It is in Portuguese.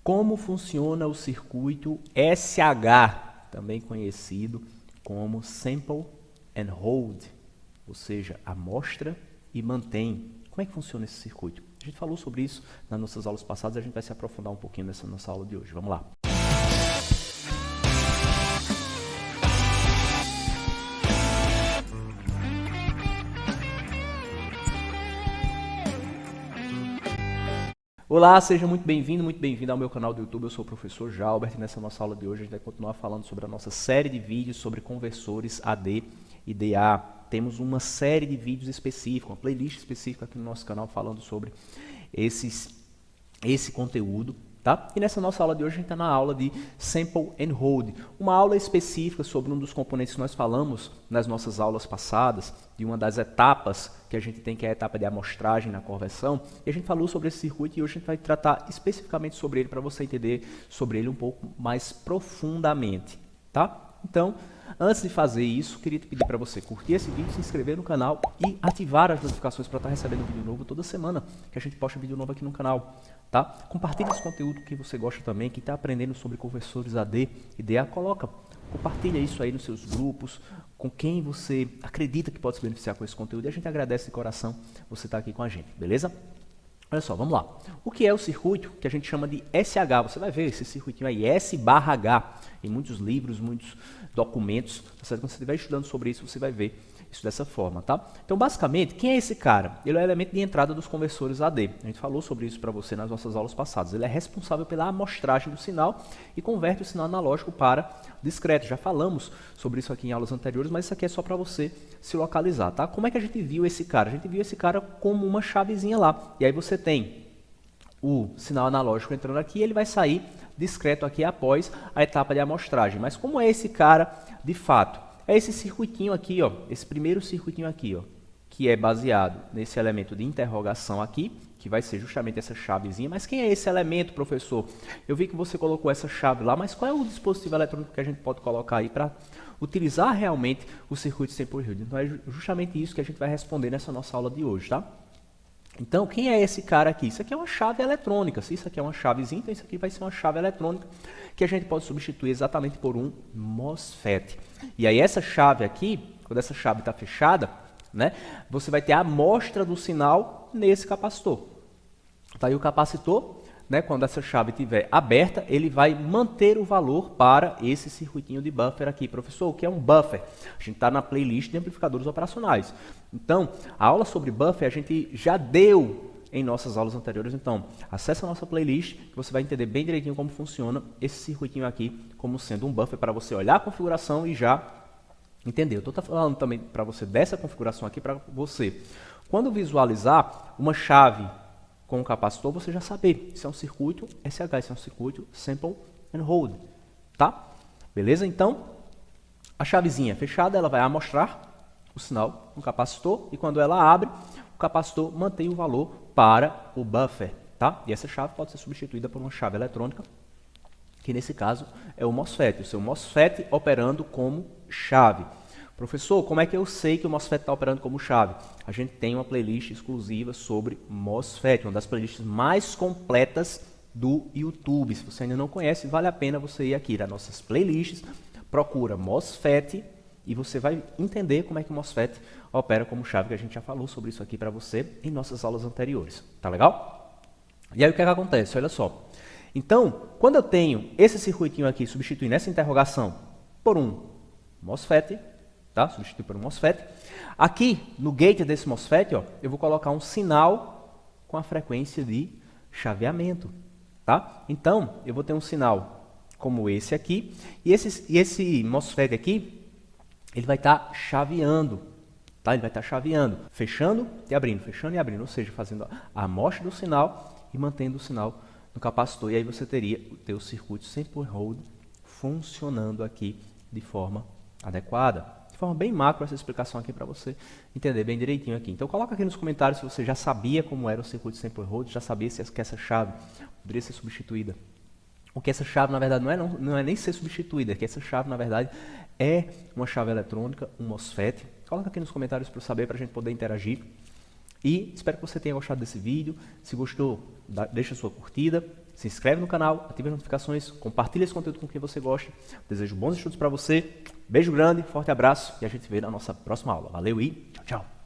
Como funciona o circuito SH, também conhecido como Sample and Hold, ou seja, amostra e mantém. Como é que funciona esse circuito? A gente falou sobre isso nas nossas aulas passadas, a gente vai se aprofundar um pouquinho nessa nossa aula de hoje. Vamos lá. Olá, seja muito bem-vindo ao meu canal do YouTube. Eu sou o professor Jalbert e nessa nossa aula de hoje a gente vai continuar falando sobre a nossa série de vídeos sobre conversores AD e DA. Temos uma série de vídeos específicos, uma playlist específica aqui no nosso canal falando sobre esse conteúdo. Tá? E nessa nossa aula de hoje a gente está na aula de Sample and Hold, uma aula específica sobre um dos componentes que nós falamos nas nossas aulas passadas, de uma das etapas que a gente tem, que é a etapa de amostragem na conversão, e a gente falou sobre esse circuito e hoje a gente vai tratar especificamente sobre ele para você entender sobre ele um pouco mais profundamente. Tá? Então, antes de fazer isso, queria te pedir para você curtir esse vídeo, se inscrever no canal e ativar as notificações para estar recebendo vídeo novo toda semana, que a gente posta vídeo novo aqui no canal. Tá? Compartilhe esse conteúdo que você gosta também, que está aprendendo sobre conversores AD e DA, compartilha isso aí nos seus grupos, com quem você acredita que pode se beneficiar com esse conteúdo, e a gente agradece de coração você estar aqui com a gente, beleza? Olha só, vamos lá. O que é o circuito que a gente chama de SH? Você vai ver esse circuitinho aí, S/H, em muitos livros, muitos documentos. Quando você estiver estudando sobre isso, você vai ver isso dessa forma, tá? Então, basicamente, quem é esse cara? Ele é o elemento de entrada dos conversores AD. A gente falou sobre isso para você nas nossas aulas passadas. Ele é responsável pela amostragem do sinal e converte o sinal analógico para discreto. Já falamos sobre isso aqui em aulas anteriores, mas isso aqui é só para você se localizar, tá? Como é que a gente viu esse cara? A gente viu esse cara como uma chavezinha lá. E aí você tem o sinal analógico entrando aqui, ele vai sair discreto aqui após a etapa de amostragem. Mas como é esse cara de fato? É esse circuitinho aqui, ó, esse primeiro circuitinho aqui, ó, que é baseado nesse elemento de interrogação aqui, que vai ser justamente essa chavezinha. Mas quem é esse elemento, professor? Eu vi que você colocou essa chave lá, mas qual é o dispositivo eletrônico que a gente pode colocar aí para utilizar realmente o circuito Sample and Hold? Então é justamente isso que a gente vai responder nessa nossa aula de hoje, tá? Então, quem é esse cara aqui? Isso aqui é uma chave eletrônica. Se isso aqui é uma chavezinha, então isso aqui vai ser uma chave eletrônica que a gente pode substituir exatamente por um MOSFET. E aí essa chave aqui, quando essa chave está fechada, né, você vai ter a amostra do sinal nesse capacitor. Tá aí o capacitor, né, quando essa chave estiver aberta, ele vai manter o valor para esse circuitinho de buffer aqui. Professor, o que é um buffer? A gente está na playlist de amplificadores operacionais. Então, a aula sobre buffer a gente já deu em nossas aulas anteriores. Então, acesse a nossa playlist que você vai entender bem direitinho como funciona esse circuitinho aqui, como sendo um buffer para você olhar a configuração e já entender. Eu estou falando também para você dessa configuração aqui para você. Quando visualizar uma chave com o capacitor, você já saber. Isso é um circuito SH, isso é um circuito Sample and Hold. Tá? Beleza? Então, a chavezinha fechada, ela vai amostrar o sinal no capacitor e quando ela abre, o capacitor mantém o valor para o buffer. Tá? E essa chave pode ser substituída por uma chave eletrônica, que nesse caso é o MOSFET. O seu MOSFET operando como chave. Professor, como é que eu sei que o MOSFET está operando como chave? A gente tem uma playlist exclusiva sobre MOSFET, uma das playlists mais completas do YouTube. Se você ainda não conhece, vale a pena você ir aqui nas nossas playlists, procura MOSFET e você vai entender como é que o MOSFET opera como chave, que a gente já falou sobre isso aqui para você em nossas aulas anteriores. Tá legal? E aí o que é que acontece? Olha só. Então, quando eu tenho esse circuitinho aqui substituindo essa interrogação por um MOSFET, tá? Substituir por um MOSFET. Aqui, no gate desse MOSFET, ó, eu vou colocar um sinal com a frequência de chaveamento. Tá? Então, eu vou ter um sinal como esse aqui. E esse MOSFET aqui, ele vai estar chaveando. Tá? Ele vai estar chaveando, fechando e abrindo. Ou seja, fazendo a amostra do sinal e mantendo o sinal no capacitor. E aí você teria o teu circuito Sample and Hold funcionando aqui de forma adequada. De forma bem macro essa explicação aqui para você entender bem direitinho aqui. Então coloca aqui nos comentários se você já sabia como era o circuito Sample and Hold, já sabia que essa chave poderia ser substituída. O que essa chave, na verdade, não é nem ser substituída, que essa chave, na verdade, é uma chave eletrônica, um MOSFET. Coloca aqui nos comentários para eu saber, para a gente poder interagir. E espero que você tenha gostado desse vídeo. Se gostou, deixa a sua curtida. se inscreve no canal, ativa as notificações, compartilha esse conteúdo com quem você gosta. Desejo bons estudos para você. Beijo grande, forte abraço e a gente se vê na nossa próxima aula. Valeu e tchau, tchau.